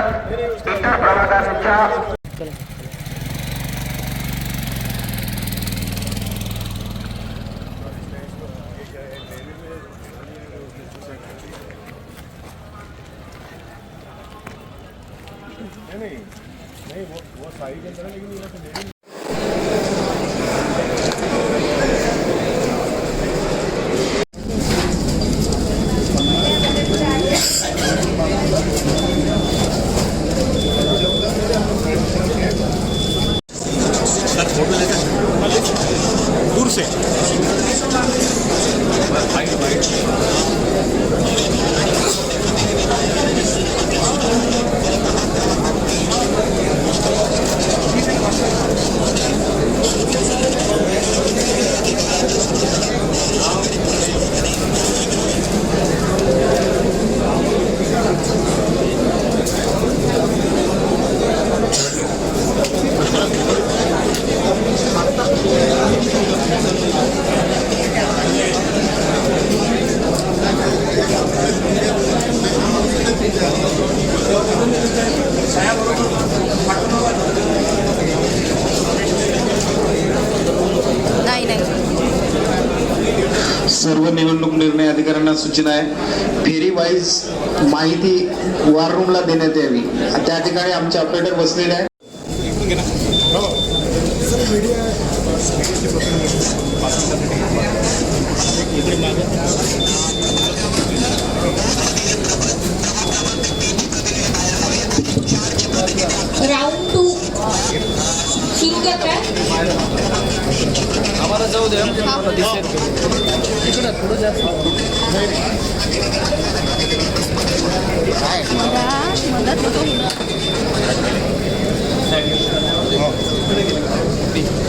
इतर प्रवाशांच्या नहीं वो साइड के अंदर है, लेकिन ये तो लेडी दूर से सर्व निवडणूक निर्णय अधिकाऱ्यांना सूचना आहे, फेरी वाईज माहिती वॉर रूमला देण्यात यावी। त्या ठिकाणी आमचे ऑपरेटर बसलेले आहे। राउंड 2 शुरू करते हैं। हमारा जाऊ दे इकडे पुढे जास्त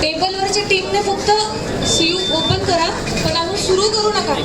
टेबलवरच्या टीमने फक्त सीयू ओपन करा, पण अजून सुरू करू नका।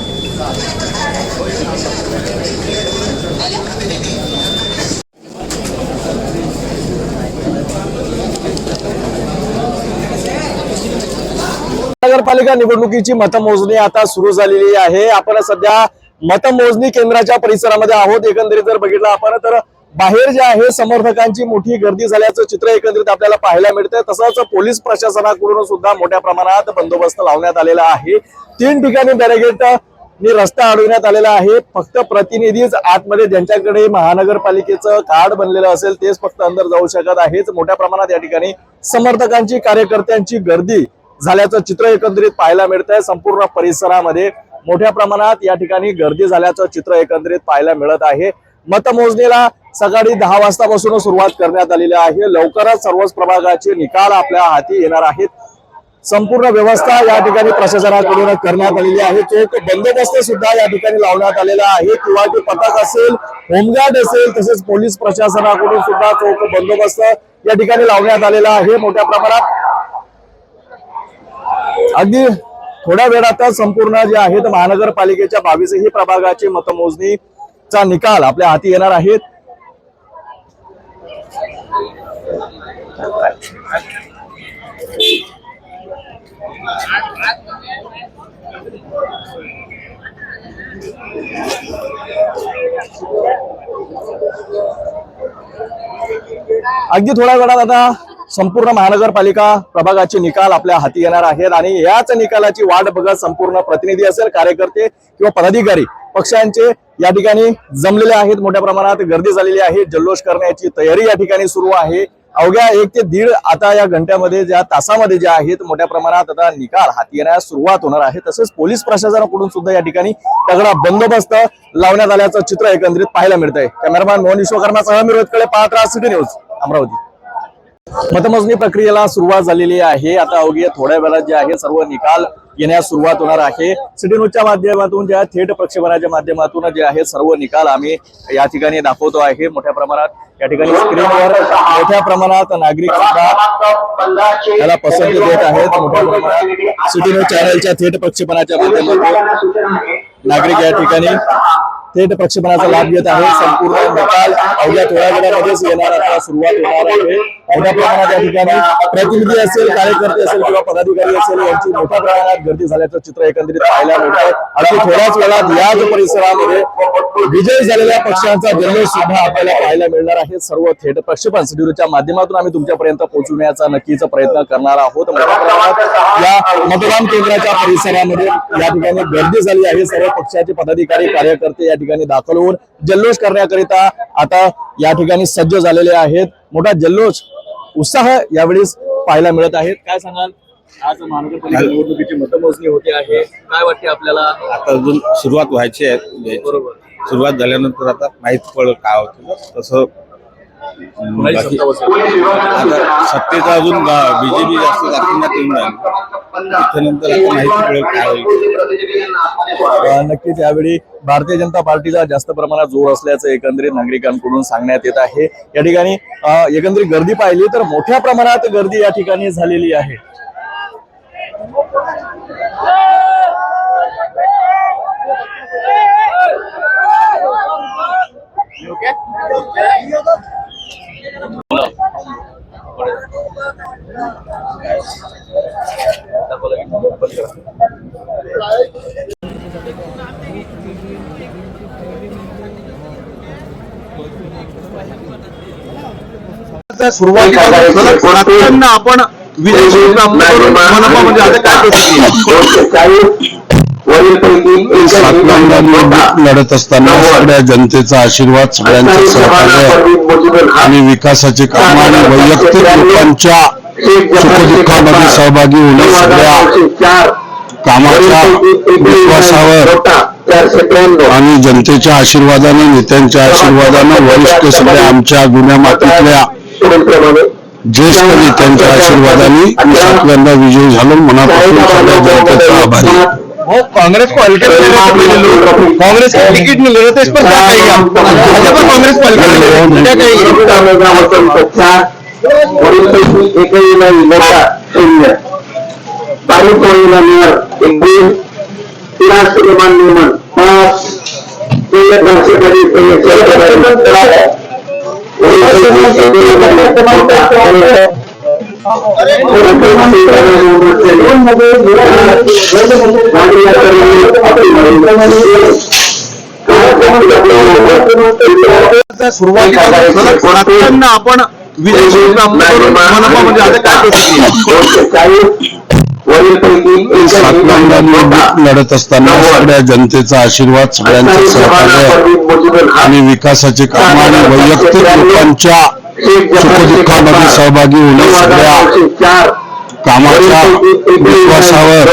नगरपालिका निवडणुकीची मतमोजणी आता सुरू झालेली आहे। आपण सध्या मतमोजणी केंद्राच्या परिसरामध्ये आहोत। एकंदरीत जर बघितलं आपण तर बाहेर जे आहे समर्थकांची मोठी गर्दी झाल्याचं चित्र एकंदरीत आपल्याला पाहायला मिळतंय। तसंच पोलीस प्रशासनाकडून सुद्धा मोठ्या प्रमाणात बंदोबस्त लावण्यात आलेला आहे। 3 ठिकाणी बॅरिगेडनी रस्ता अडवण्यात आलेला आहे। फक्त प्रतिनिधीच आतमध्ये ज्यांच्याकडे महानगरपालिकेचं कार्ड बनलेलं असेल तेच फक्त अंदर जाऊ शकत आहेत। मोठ्या प्रमाणात या ठिकाणी समर्थकांची कार्यकर्त्यांची गर्दी झाल्याचं चित्र एकंदरीत पाहायला मिळतंय। संपूर्ण परिसरामध्ये मोठ्या प्रमाणात या ठिकाणी गर्दी झाल्याचं चित्र एकंदरीत पाहायला मिळत आहे। मतमोजणीला सकाळी 10 वाजतापासून सुरुवात करण्यात आलेली आहे। लवकरच सर्वच प्रभागाचे निकाल आपल्या हाती येणार आहेत। संपूर्ण व्यवस्था या ठिकाणी प्रशासनाकडून करण्यात आलेली आहे। चोख बंदोबस्त सुद्धा या ठिकाणी लावण्यात आलेला आहे। किंवा ते पथक असेल, होमगार्ड असेल, तसेच पोलीस प्रशासनाकडून सुद्धा चोख बंदोबस्त या ठिकाणी लावण्यात आलेला आहे। मोठ्या प्रमाणात अगदी थोड्या वेळातच संपूर्ण जे आहेत महानगरपालिकेच्या 22ही प्रभागाची मतमोजणीचा निकाल आपल्या हाती येणार आहेत। अगदी थोड्या वेळात आता संपूर्ण महानगरपालिका प्रभागाचे निकाल आपल्या हाती येणार आहेत आणि याच निकालाची वाट बघत संपूर्ण प्रतिनिधी असेल, कार्यकर्ते किंवा पदाधिकारी पक्षांचे या ठिकाणी जमलेले आहेत। मोठ्या प्रमाणात गर्दी झालेली आहे। जल्लोष करण्याची तयारी या ठिकाणी सुरू आहे। अवघ्या 1 ते 1.5 आता या घंट्यामध्ये ज्या तासामध्ये जे आहेत मोठ्या प्रमाणात आता निकाल हाती येण्यास सुरुवात होणार आहे। तसेच पोलीस प्रशासनाकडून सुद्धा या ठिकाणी तगडा बंदोबस्त लावण्यात आल्याचं चित्र एकंदरीत पाहायला मिळतंय। कॅमेरामॅन मोहन विश्वकर्मासह मी रोहित कडे, पाहत रहा सिटी न्यूज अमरावती। मतमोजणी प्रक्रियेला सुरुवात झालेली आहे। आता अवघ्या थोड्या वेळात जे आहे सर्व निकाल येण्यास सुरुवात होणार आहे। सिटी न्यूजच्या माध्यमातून ज्या थेट प्रक्षेपणाच्या माध्यमातून जे आहे सर्व निकाल आम्ही या ठिकाणी दाखवतो आहे। मोठ्या प्रमाणात या ठिकाणी स्क्रीनवर मोठ्या प्रमाणात नागरिक सुद्धा याला पसंती देत आहेत। मोठ्या प्रमाणात सिटी न्यूज चॅनलच्या थेट प्रक्षेपणाच्या माध्यमातून नागरिक या ठिकाणी थेट प्रक्षेपणाचा लाभ घेत आहे. संपूर्ण निकाल अवघ्या थोड्या वेळामध्येच येणार आता सुरुवात होणार आहे. मोठ्या प्रमाणात या ठिकाणी प्रतिनिधी असेल, कार्यकर्ते असेल किंवा पदाधिकारी असेल यांची मोठ्या प्रमाणात गर्दी झाल्याचं चित्र एकंदरीत पाहायला मिळतंय. अगदी थोड्याच वेळात याच परिसरामध्ये विजय झालेल्या पक्षांचा जल्लोष सुद्धा आपल्याला पाहायला मिळणार आहे. सर्व थेट प्रक्षेपण सिडूरच्या माध्यमातून आम्ही तुमच्यापर्यंत पोहोचवण्याचा नक्कीच प्रयत्न करणार आहोत. मोठ्या प्रमाणात या मतदान केंद्राच्या परिसरामध्ये या ठिकाणी गर्दी झाली आहे. सर्व पक्षाचे पदाधिकारी कार्यकर्ते या ठिकाणी दाखल होऊन जल्लोष करण्याकरिता आता या ठिकाणी सज्ज झालेले आहेत. मोठा जल्लोष उत्साह यावेळी पाहायला मिळत आहेत. काय सांगाल, आज महानगरपालिका निवडणुकीची मतमोजणी होते आहे, काय वाटते आपल्याला? आता अजून सुरुवात व्हायची आहे. बरोबर, सुरुवात झाल्यानंतर आता माहित पडेल काय होतं. तसं बाकी आता सत्तेचा अजून बीजेपी जास्त दाखवण्यात येऊन राहिली. त्याच्यानंतर आता माहिती पडेल काय होईल. नक्कीच यावेळी भारतीय जनता पार्टीचा जास्त प्रमाणात जोर असल्याचं एकंदरीत नागरिकांकडून सांगण्यात येत आहे. या ठिकाणी एकंदरीत गर्दी पाहिली तर मोठ्या प्रमाणात गर्दी या ठिकाणी झालेली आहे. सुरुवातीला आपण विजय प्राप्त करून मनपामध्ये आता काय लढत असताना सगळ्या जनतेचा आशीर्वाद, सगळ्यांचे सहकार्य आणि विकासाचे काम आणि वैयक्तिक लोकांच्या सुखदुःखामध्ये सहभागी होणे, सगळ्या कामाच्या विश्वासावर आणि जनतेच्या आशीर्वादाने, नेत्यांच्या आशीर्वादानं, वरिष्ठ सगळ्या आमच्या गुन्ह्या मातीतल्या ज्येष्ठ नेत्यांच्या आशीर्वादाने 7व्यांदा विजयी झालो. मनापासून सगळ्या जनतेचा आभारी. कांग्रेस को हल्के कांग्रेस के टिकट नहीं ले रहे थे, इस पर क्या कहेंगे आप? भाजपा कांग्रेस को हल्के ले रहे क्या कहेंगे? एकही नाही मोठा शून्य तालुका मेयर एक दिन 83 नियमन 5 सुरुवातीला आपण विजय प्राप्त करून मनपामध्ये आता काय लढत असताना सगळ्या जनतेचा आशीर्वाद, सगळ्यांचे सहकार्य आणि विकासाचे काम आणि वैयक्तिक लोकांच्या सुखदुःखामध्ये सहभागी होणे, सगळ्या कामाच्या विश्वासावर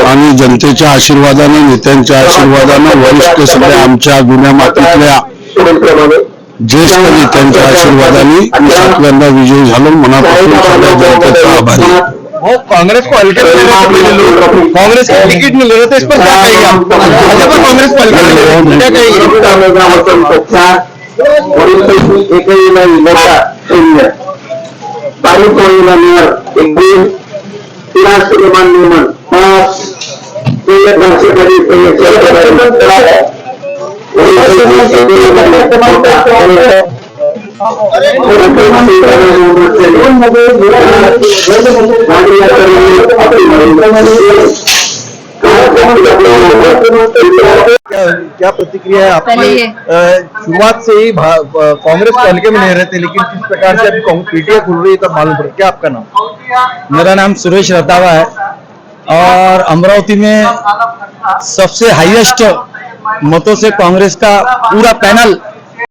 आणि जनतेच्या आशीर्वादाने, नेत्यांच्या आशीर्वादानं, वरिष्ठ सगळ्या आमच्या गुन्ह्या मातीतल्या ज्येष्ठ नेत्यांच्या आशीर्वादाने 7व्यांदा विजयी झालो. मनापासून सगळ्या जनतेचा आभारी. कांग्रेस को हल्के कांग्रेस के टिकट नहीं ले रहे थे, इस पर क्या कहेंगे आप? भाजपा कांग्रेस को हल्के ले रहे क्या कहेंगे? एकही नाही मोठा शून्य तालुका मेयर एक दिन 83 नियमन 5 क्या प्रतिक्रिया है आपकी? शुरुआत से ही कांग्रेस को हल्के में नहीं रहते, लेकिन किस प्रकार से अभी पीटीआई खुल रही है तब मालूम पड़ा। क्या आपका नाम? मेरा नाम सुरेश रतावा है और अमरावती में सबसे हाईएस्ट मतों से कांग्रेस का पूरा पैनल